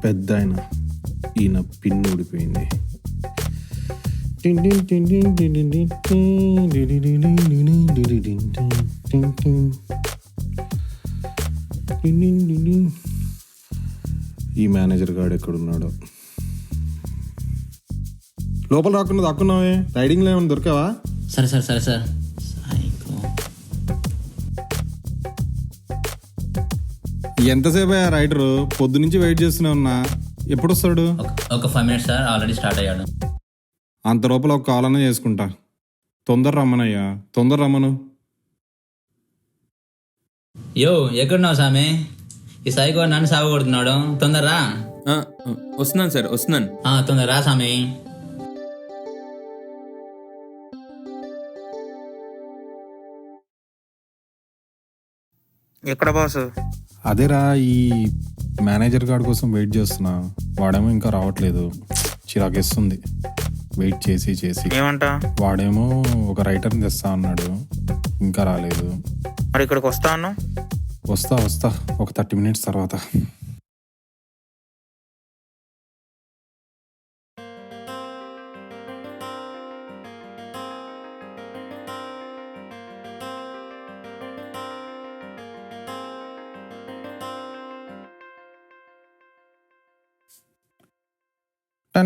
పెద్ద ఆయన ఈయన పిన్ను ఊడిపోయింది. ఈ మేనేజర్ గాడు ఎక్కడున్నాడు? లోపల రాకుండా దాక్కున్నావే, రైడింగ్లో ఏమైనా దొరికావా? సరే సరే సరే సార్. ఎంతసేపు అయ్యా రైడరు? పొద్దు నుంచి వెయిట్ చేస్తూనే ఉన్నా. ఎప్పుడు వస్తాడు? ఒక 5 minutes సార్, ఆల్రెడీ స్టార్ట్ అయ్యాడు. అంత లోపల ఒక కాలనే చేసుకుంటా. తొందర రమ్మనయ్యా, తొందర రమ్మను. యో ఎక్కడున్నావు సామి? ఈ సైకో నన్ను సాగు కొడుతున్నాడు. తొందరరా. వస్తున్నాను సార్, వస్తున్నాను. తొందరరా సామి. ఎక్కడ బాసు? అదేరా, ఈ మేనేజర్ గార్డ్ కోసం వెయిట్ చేస్తున్నా. వాడేమో ఇంకా రావట్లేదు. చిరాకేస్తుంది వెయిట్ చేసి చేసి. ఏమంటా? వాడేమో ఒక రైటర్ని తెస్తా అన్నాడు, ఇంకా రాలేదు. మరి ఇక్కడికి వస్తా అన్నావు? వస్తా ఒక 30 minutes తర్వాత. సార్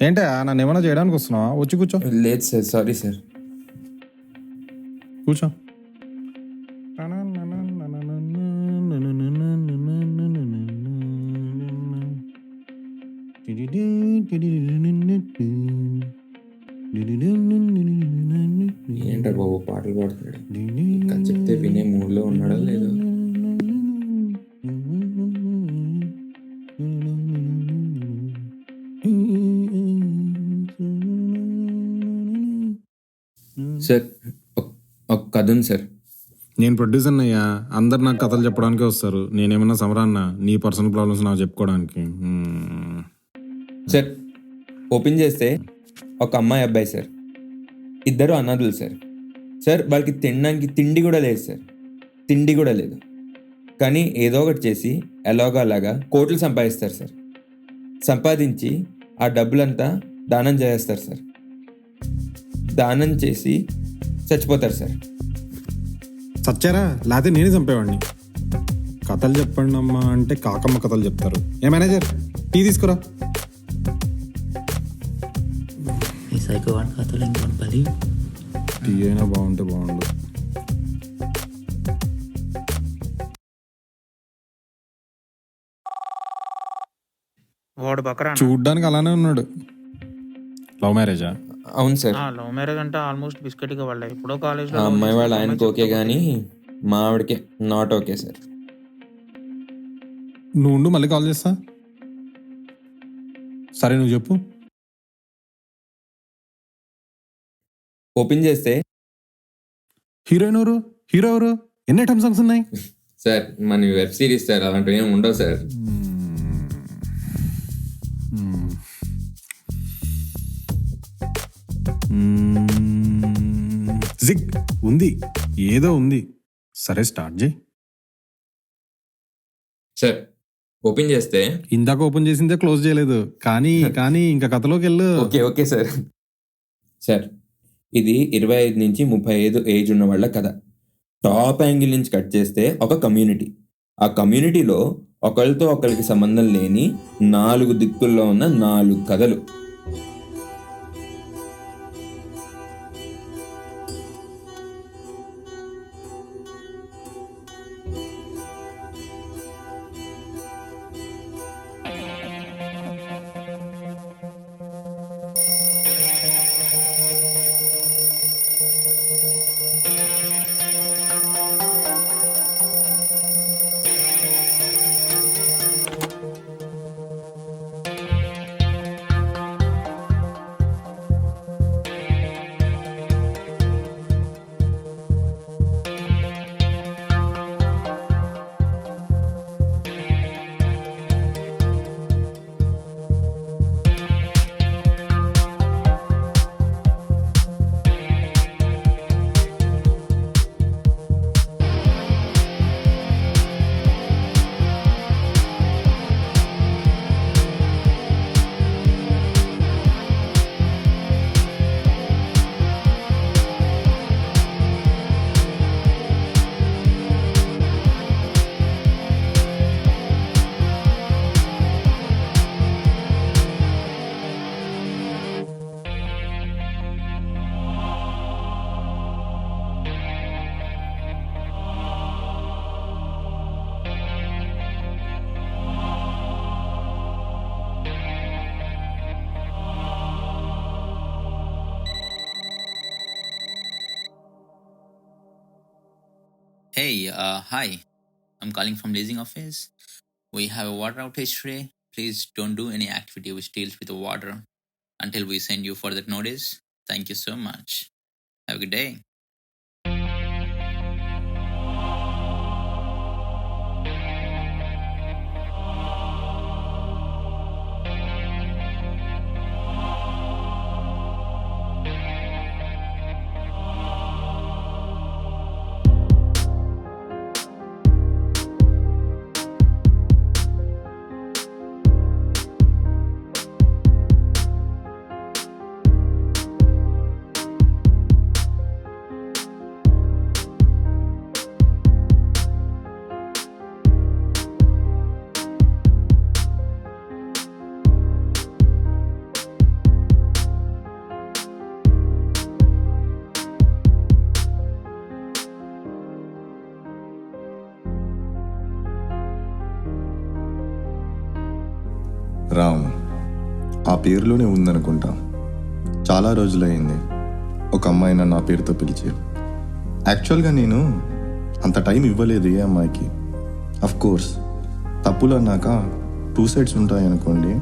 ఏంటా నన్ను ఏమైనా చేయడానికి వస్తున్నావా? వచ్చి కూర్చో. లేదు సార్, సారీ సార్. కూర్చో. ఏంటో బాబు పాటలు పాడుతున్నాడు. ఇంకా చెప్తే వినే మూడ్లో ఉన్నాడో లేదో. సార్ ఒక కథ ఉంది సార్. నేను ప్రొడ్యూసర్ అయ్యా, అందరు నాకు కథలు చెప్పడానికే వస్తారు. నేనేమన్నా సమరాన్న నీ పర్సనల్ ప్రాబ్లమ్స్ నాకు చెప్పుకోవడానికి? సార్ ఓపెన్ చేస్తే ఒక అమ్మాయి అబ్బాయి సార్, ఇద్దరు అనాథులు సార్. సార్ వాళ్ళకి తినడానికి తిండి కూడా లేదు సార్, తిండి కూడా లేదు. కానీ ఏదో ఒకటి చేసి ఎలాగో అలాగా కోట్లు సంపాదిస్తారు సార్. సంపాదించి ఆ డబ్బులంతా దానం చేస్తారు సార్. దానం చేసి చచ్చిపోతారు సార్. చచ్చారా? లేకపోతే నేనే చంపేవాడిని. కథలు చెప్పండి అమ్మా అంటే కాకమ్మ కథలు చెప్తారు. ఏ మేనేజర్, టీ తీసుకురా. ఈ సైకో వాడి కథలు ఇంకొక పది. టీ అయినా బాగుంటే బాగుండు. వాడు బకరా. చూడ్డానికి అలానే ఉన్నాడు. లవ్ మ్యారేజా? అవును సార్. లవ్ మ్యారేజ్ అంటే ఆల్మోస్ట్ బిస్కెట్ గా వాళ్ళ ఎప్పుడో కాలేజ్ ఆ అమ్మాయి వాళ్ళు ఆయనకు ఓకే కానీ మా ఆవిడకే నాట్ ఓకే సార్. నువ్వు ఉండు, మళ్ళీ కాల్ చేస్తా. సరే నువ్వు చెప్పు. ఓపెన్ చేస్తే హీరోయిన్ ఎవరు? హీరో ఎవరు? ఎన్ని ఐటమ్ సాంగ్స్ ఉన్నాయి? సార్ మన వెబ్ సిరీస్ సార్, అలాంటివి ఏమి ఉండవు సార్. జిగ్ ఉంది, ఏదో ఉంది. సరే స్టార్ట్ చేయి. సార్ ఓపెన్ చేస్తే ఇందాక ఓపెన్ చేసిందే క్లోజ్ చేయలేదు. కానీ ఇంకా కథలోకి వెళ్ళు. Okay sir. సార్ ఇది 25 నుంచి 35 ఏజ్ ఉన్న వాళ్ళ కథ. టాప్ యాంగిల్ నుంచి కట్ చేస్తే ఒక కమ్యూనిటీ. ఆ కమ్యూనిటీలో ఒకరితో ఒకరికి సంబంధం లేని 4 దిక్కుల్లో ఉన్న 4 కథలు. Hey, hi. I'm calling from leasing office. We have a water outage today. Please don't do any activity which deals with the water until we send you for that notice. Thank you so much. Have a good day. Ram ఆ పేరులోనే ఉందనుకుంటా. చాలా రోజులైంది ఒక అమ్మాయి నన్ను నా పేరుతో పిలిచి. యాక్చువల్గా నేను అంత టైం ఇవ్వలేదు ఏ అమ్మాయికి. అఫ్ కోర్స్ తప్పులు అన్నాక 2 సైడ్స్ ఉంటాయి అనుకోండి,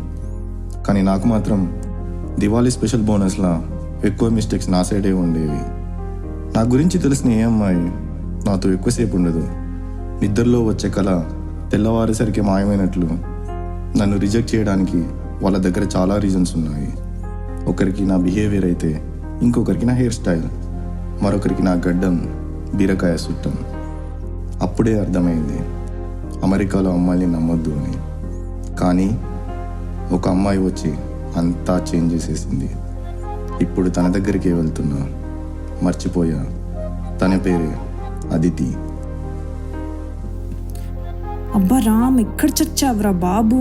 కానీ నాకు మాత్రం దివాళీ స్పెషల్ బోనస్లా ఎక్కువ మిస్టేక్స్ నా సైడే ఉండేవి. నా గురించి తెలిసిన ఏ అమ్మాయి నాతో ఎక్కువసేపు ఉండదు. నిద్రలో వచ్చే కళ తెల్లవారేసరికి మాయమైనట్లు నన్ను రిజెక్ట్ చేయడానికి వాళ్ళ దగ్గర చాలా రీజన్స్ ఉన్నాయి. ఒకరికి నా బిహేవియర్ అయితే, ఇంకొకరికి నా హెయిర్ స్టైల్, మరొకరికి నా గడ్డం, బీరకాయ సుట్టం. అప్పుడే అర్థమైంది అమెరికాలో అమ్మాయిని నమ్మొద్దు అని. కానీ ఒక అమ్మాయి వచ్చి అంతా చేంజ్ చేసేసింది. ఇప్పుడు తన దగ్గరికే వెళ్తున్నా. మర్చిపోయా, తన పేరే అదితి. అబ్బా రామ్, ఎక్కడ చచ్చావురా బాబు?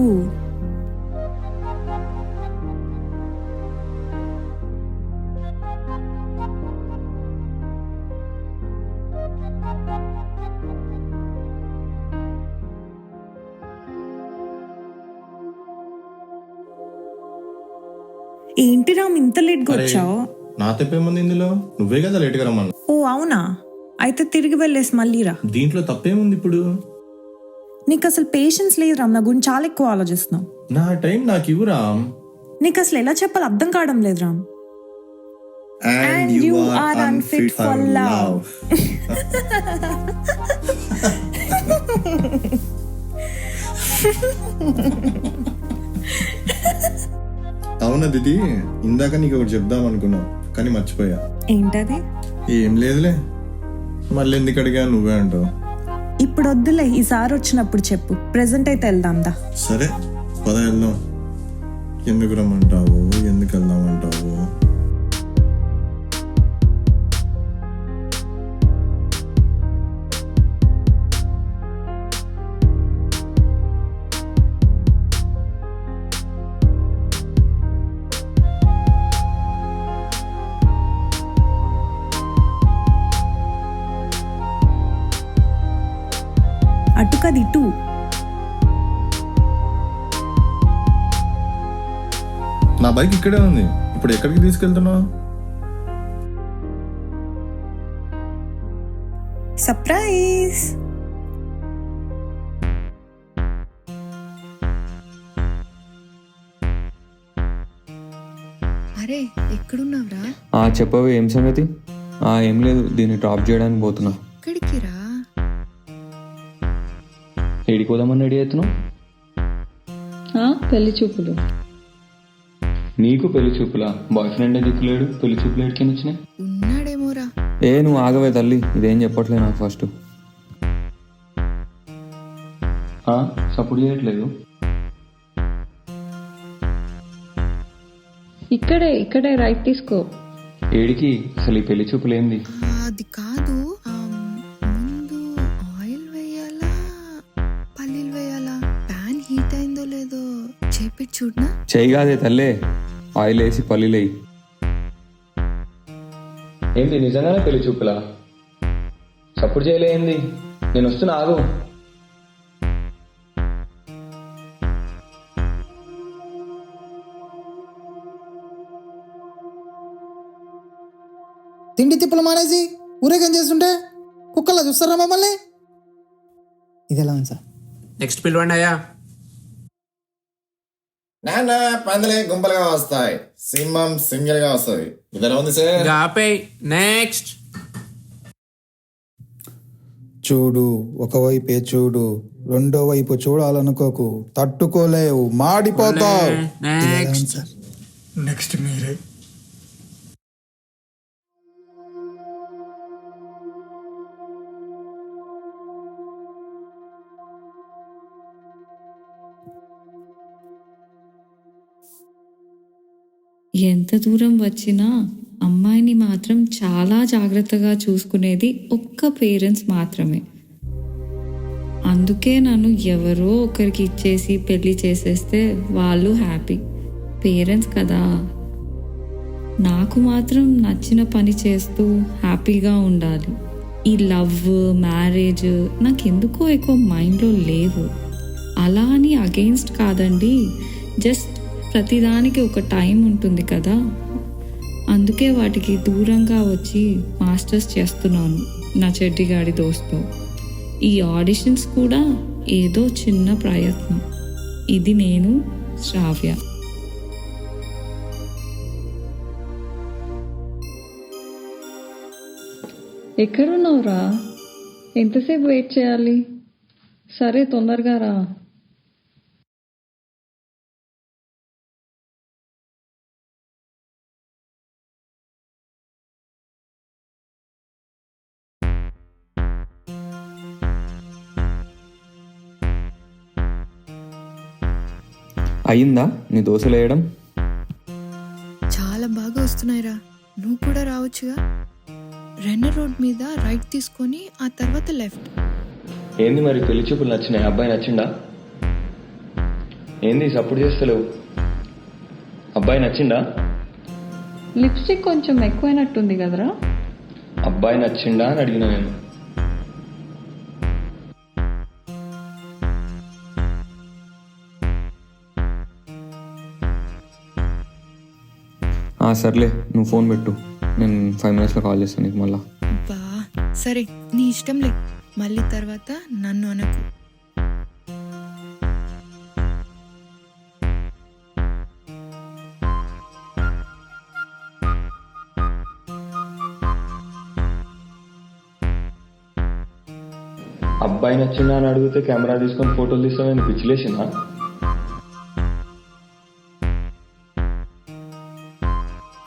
ఏంటి రామ్ ఇంత లేట్గా వచ్చావు? నా తప్పేముంది ఇందులో? నువ్వే కదా లేట్గా రమ్మన్నా. ఓ అవునా, అయితే తిరిగి వెళ్ళేసి మళ్ళీ రా. దీంట్లో తప్పేముంది ఇప్పుడు? నీకు అసలు పేషెన్స్ లేదు రామ్, నా గురించి చాలా ఎక్కువ ఆలోచిస్తున్నావు. నా టైం నాకు ఇవ్వు రామ్. నీకు అసలు ఎలా చెప్పాలి అర్థం కావడం లేదు Ram. And you are unfit for love. అవునా దిది, ఇందాక నీకు ఒకటి చెప్దాం అనుకున్నా కానీ మర్చిపోయా. ఏంటది? ఏం లేదులే, మళ్ళీ ఎందుకు అడిగా నువ్వే అంటావు. ఇప్పుడు వద్దులే, ఈసారి వచ్చినప్పుడు చెప్పు. ప్రెసెంట్ అయితే వెళ్దాందా? సరే పద వెళ్దాం. ఎందుకు రమ్మంటావు, ఎందుకు వెళ్దామంటావు? అటు కాదు ఇటు. నా బైక్ ఇక్కడే ఉంది, ఇప్పుడు ఎక్కడికి తీసుకెళ్తున్నావు? సర్ప్రైజ్. అరే ఎక్కడున్నావురా? చెప్పవే, ఏం సంగతి? ఏం లేదు, దీన్ని డ్రాప్ చేయడానికి పోతున్నా. ఎక్కడికి రా? ఏడికి పోదామని రెడీ అవుతున్నావు? పెళ్లి చూపులు. నీకు పెళ్లి చూపులా? బాయ్ ఫ్రెండ్ దిక్కులేడు, పెళ్లి చూపులు ఎడికి వచ్చినాయి? ఉన్నాడేమోరా. నువ్వు ఆగవే తల్లి, ఇదేం చెప్పట్లే నాకు. ఫస్ట్ సపోర్ట్ చేయట్లేదు. ఇక్కడే రైట్ తీసుకో. ఏడికి? అసలు ఈ పెళ్లి చూపులు ఏంది? అది కాదు, ముందు ఆయిల్ వేయాలా పల్లీలు వేయాలా? ప్యాన్ హీట్ అయిందో లేదో చేపి చూడనా? చేయి కాదే తల్లే, ఆయిల్ వేసి పల్లీలు వేయి. ఏంది నిజంగానే పెళ్లి చూపులా? సపోర్ట్ చేయలే ఏంది? నేను వస్తున్నా, ఆగు. తిండి తిప్పలు మానేసి ఊరేగం చేస్తుంటే కుక్కల చూస్తారా మమ్మల్ని? ఇది ఎలా ఉంది సార్? నెక్స్ట్ పిలవండి అయ్యా. నాన్న పందులే గుంపలుగా వస్తాయి, సింహం సింగిల్ గా వస్తుంది. ఇదెలా ఉంది సార్? ఆపే. నెక్స్ట్. చూడు, ఒకవైపే చూడు, రెండో వైపు చూడాలనుకోకు, తట్టుకోలేవు, మాడిపోతావు. ఇది ఎలా ఉంది సార్? నెక్స్ట్ మీరే. ఎంత దూరం వచ్చినా అమ్మాయిని మాత్రం చాలా జాగ్రత్తగా చూసుకునేది ఒక్క పేరెంట్స్ మాత్రమే. అందుకే నన్ను ఎవరో ఒకరికి ఇచ్చేసి పెళ్లి చేసేస్తే వాళ్ళు హ్యాపీ. పేరెంట్స్ కదా. నాకు మాత్రం నచ్చిన పని చేస్తూ హ్యాపీగా ఉండాలి. ఈ లవ్, మ్యారేజ్ నాకెందుకో ఎక్కువ మైండ్లో లేవు. అలా అని అగెయిన్స్ట్ కాదండి, జస్ట్ ప్రతిదానికి ఒక టైం ఉంటుంది కదా, అందుకే వాటికి దూరంగా వచ్చి మాస్టర్స్ చేస్తున్నాను నా చెడ్డిగాడి దోస్తు. ఈ ఆడిషన్స్ కూడా ఏదో చిన్న ప్రయత్నం. ఇది నేను, శ్రావ్య. ఎక్కడున్నావురా? ఎంతసేపు వెయిట్ చేయాలి? సరే తొందరగా రా. అయిందా నీ దోశలు వేయడం? చాలా బాగా వస్తున్నాయిరా. నువ్వు కూడా రావచ్చుగా. రెన్నర్ రోడ్ మీద రైట్ తీసుకొని ఆ తర్వాత లెఫ్ట్. ఏంది మరి పెళ్లి చూపులు నచ్చినాయి? అబ్బాయి నచ్చిండా? ఏంది సపోర్ట్ చేస్తలేవు? అబ్బాయి నచ్చిండా? లిప్స్టిక్ కొంచెం ఎక్కువైనట్టుంది కదరా? అబ్బాయి నచ్చిండా అని అడిగినా నేను. సర్లే, నువ్వు ఫోన్ పెట్టు, నేను 5 minutesలో కాల్ చేస్తాను నీకు మళ్ళా. బా సరే, నీ ఇష్టంలే. మళ్ళీ తర్వాత నన్ను అనకు. అబ్బాయి నచ్చిందా అని అడిగితే కెమెరా తీసుకొని ఫోటోలు తీస్తామని పిచ్చిలేసిందా?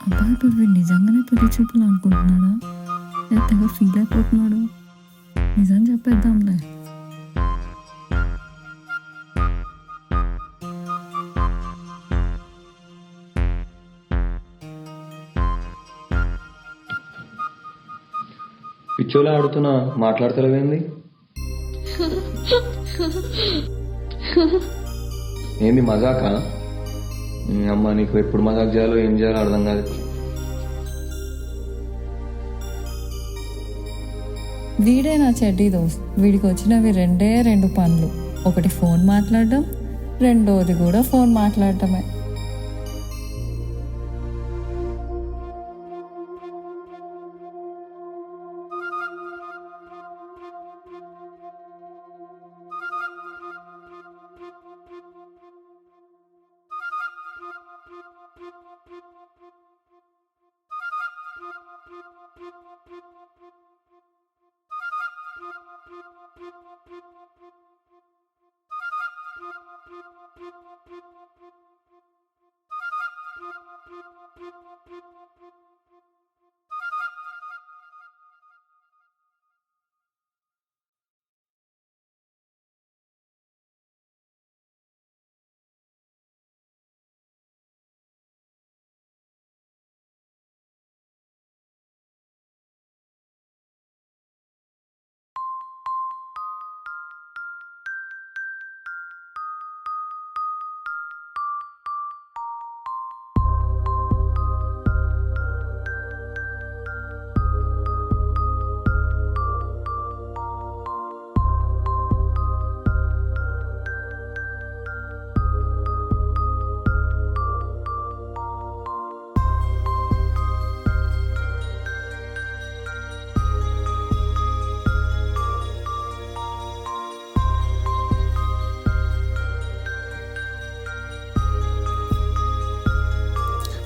అబ్బాయి ఇప్పుడు వీడు నిజంగానే పెళ్లి చూపులు అనుకుంటున్నాడా? ఎంతగా ఫీల్ అయిపోతున్నాడు? నిజం చెప్పేద్దాంలే. పిచ్చోలా ఆడుతున్నా, మాట్లాడతలేవేంది? ఏంది మజాకా? అమ్మ నీకు ఎప్పుడు మజాక్ చేయాలో ఏం చేయాలో అర్థం కాదు. వీడే నా చెడ్డీ దోస్త్. వీడికి వచ్చినవి 2 పనులు. ఒకటి ఫోన్ మాట్లాడడం, రెండోది కూడా ఫోన్ మాట్లాడటమే.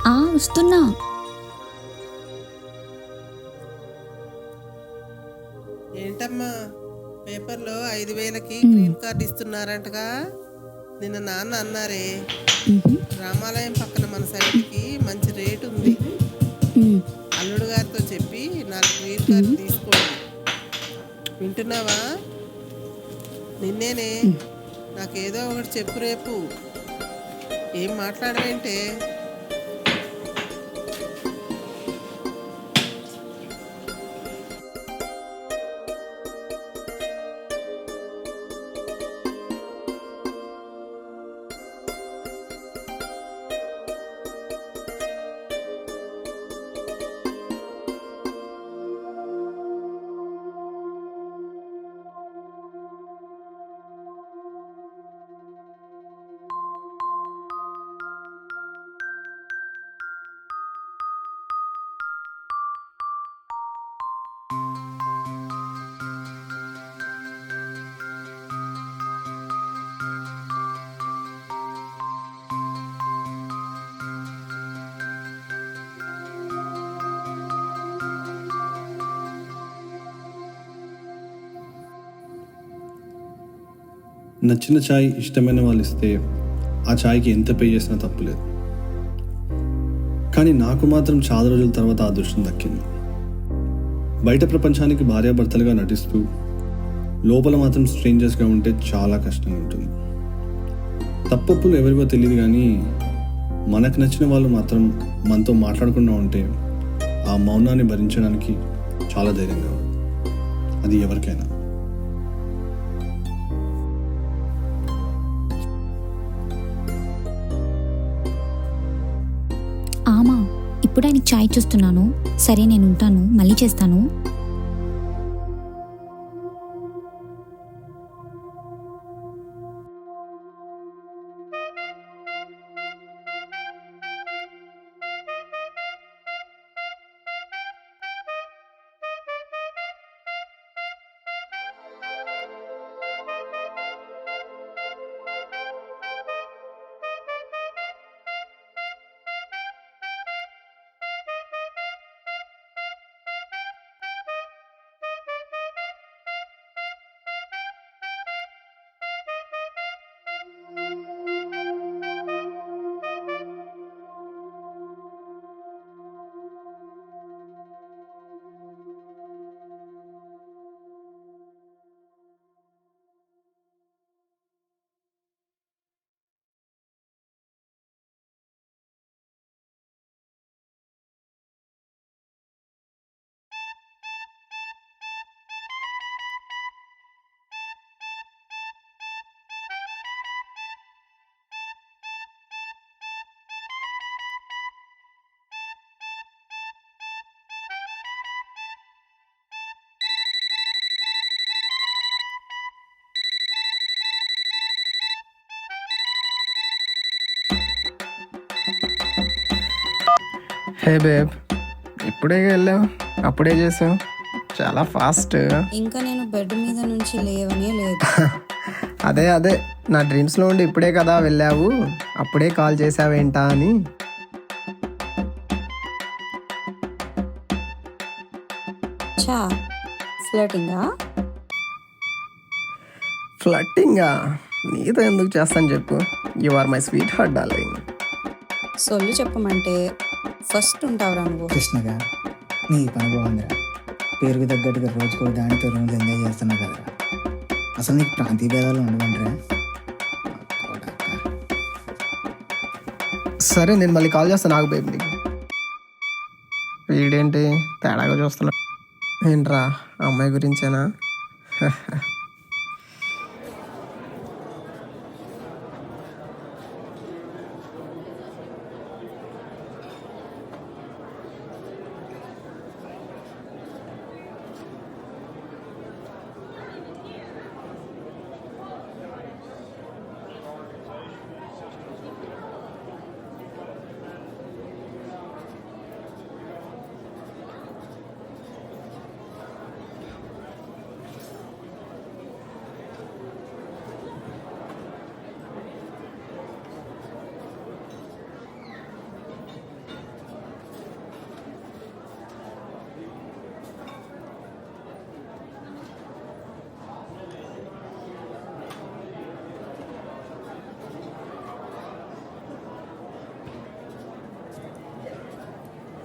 వస్తున్నా. ఏంటమ్మా పేపర్లో 5,000కి గ్రీన్ కార్డ్ ఇస్తున్నారంటగా నిన్న నాన్న అన్నారే. రామాలయం పక్కన మన సైట్కి మంచి రేట్ ఉంది. అల్లుడు గారితో చెప్పి 4 గ్రీన్ కార్డు తీసుకోండి. వింటున్నావా? నిన్నేనే. నాకేదో ఒకటి చెప్పు రేపు. ఏం మాట్లాడవేంటే? నచ్చిన ఛాయ్ ఇష్టమైన వాళ్ళు ఇస్తే ఆ ఛాయ్కి ఎంత పే చేసినా తప్పులేదు. కానీ నాకు మాత్రం చాలా రోజుల తర్వాత ఆ అదృష్టం దక్కింది. బయట ప్రపంచానికి భార్యాభర్తలుగా నటిస్తూ లోపల మాత్రం స్ట్రేంజర్స్గా ఉంటే చాలా కష్టంగా ఉంటుంది. తప్పప్పులు ఎవరివో తెలియదు, కానీ మనకు నచ్చిన వాళ్ళు మాత్రం మనతో మాట్లాడకుండా ఉంటే ఆ మౌనాన్ని భరించడానికి చాలా ధైర్యం కావాలి. అది ఎవరికైనా. ఆమా, ఇప్పుడు ఆయనకి చాయ్ చూస్తున్నాను. సరే నేను ఉంటాను, మళ్ళీ చేస్తాను. హే బేబ్, ఇప్పుడే వెళ్ళావు, అప్పుడే చేసావు, చాలా ఫాస్ట్. ఇంకా నేను బెడ్ మీద నుంచి లేవనే లేదు. అదే నా డ్రీమ్స్లో ఉండి ఇప్పుడే కదా వెళ్ళావు, అప్పుడే కాల్ చేసావేంటా అని. చా ఫ్లర్టింగా? ఫ్లట్టింగా? నీతో ఎందుకు చేస్తాను చెప్పు. You are my sweetheart darling. సొల్లు చెప్పమంటే ఫస్ట్ ఉంటావురా నువ్వు. కృష్ణగా నీ పని బాగుందిరా. పేరుకు తగ్గట్టుగా రోజుకో దానితో రోజు ఎంజాయ్ చేస్తున్నావు కదరా. అసలు నీకు ప్రాంతీయ భేదాలు ఉండవంటరా. సరే నేను మళ్ళీ కాల్ చేస్తాను, నాకు బేబీ. నీకు వీడేంటి తేడాగా చూస్తున్నా? ఏంట్రా అమ్మాయి గురించేనా?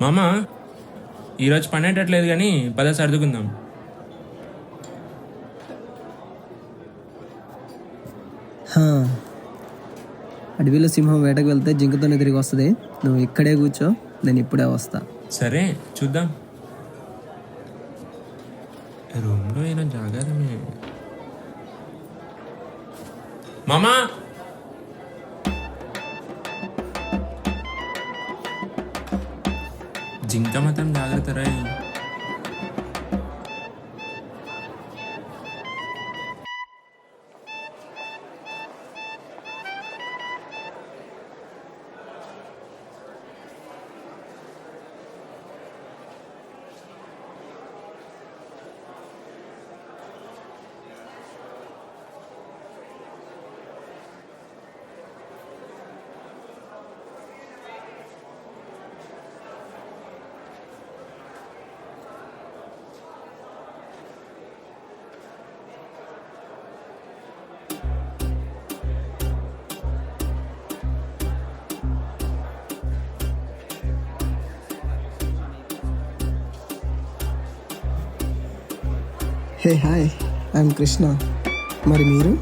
మామ ఈరోజు పని అయ్యేటట్లేదు కానీ పద సర్దుకుందాం. అడవిలో సింహం వేటకు వెళ్తే జింకతోనే తిరిగి వస్తుంది. నువ్వు ఇక్కడే కూర్చో, నేను ఇప్పుడే వస్తా. సరే చూద్దాం. రూమ్లో అయినా జాగారమే. మామా జింక మాత్రం జాగ్రత్త రాయి. Hey hi, I'm Krishna. మరి మీరు?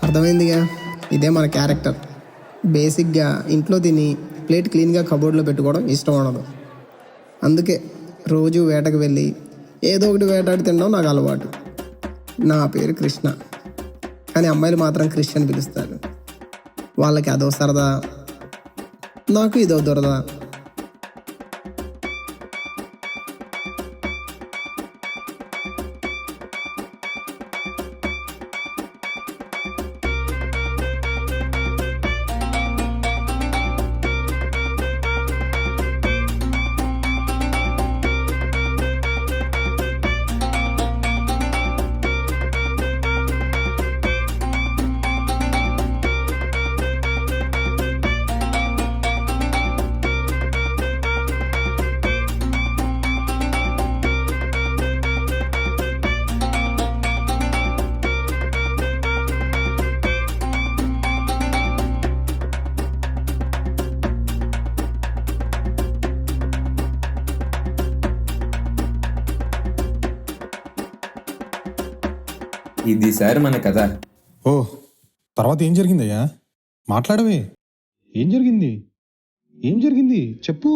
అర్థమైందిగా, ఇదే మన క్యారెక్టర్. బేసిక్గా ఇంట్లో తిని ప్లేట్ క్లీన్గా కబోర్డ్లో పెట్టుకోవడం ఇష్టం ఉండదు. అందుకే రోజు వేటకు వెళ్ళి ఏదో ఒకటి వేటాడి తినడం నాకు అలవాటు. నా పేరు కృష్ణ, కానీ అమ్మాయిలు మాత్రం క్రిష్ అని పిలుస్తారు. వాళ్ళకి అదో సరదా, నాకు ఇదో దురద. ఇది సార్ మన కథ. ఓ, తర్వాత ఏం జరిగిందయ్యా? మాట్లాడవే. ఏం జరిగింది? ఏం జరిగింది చెప్పు.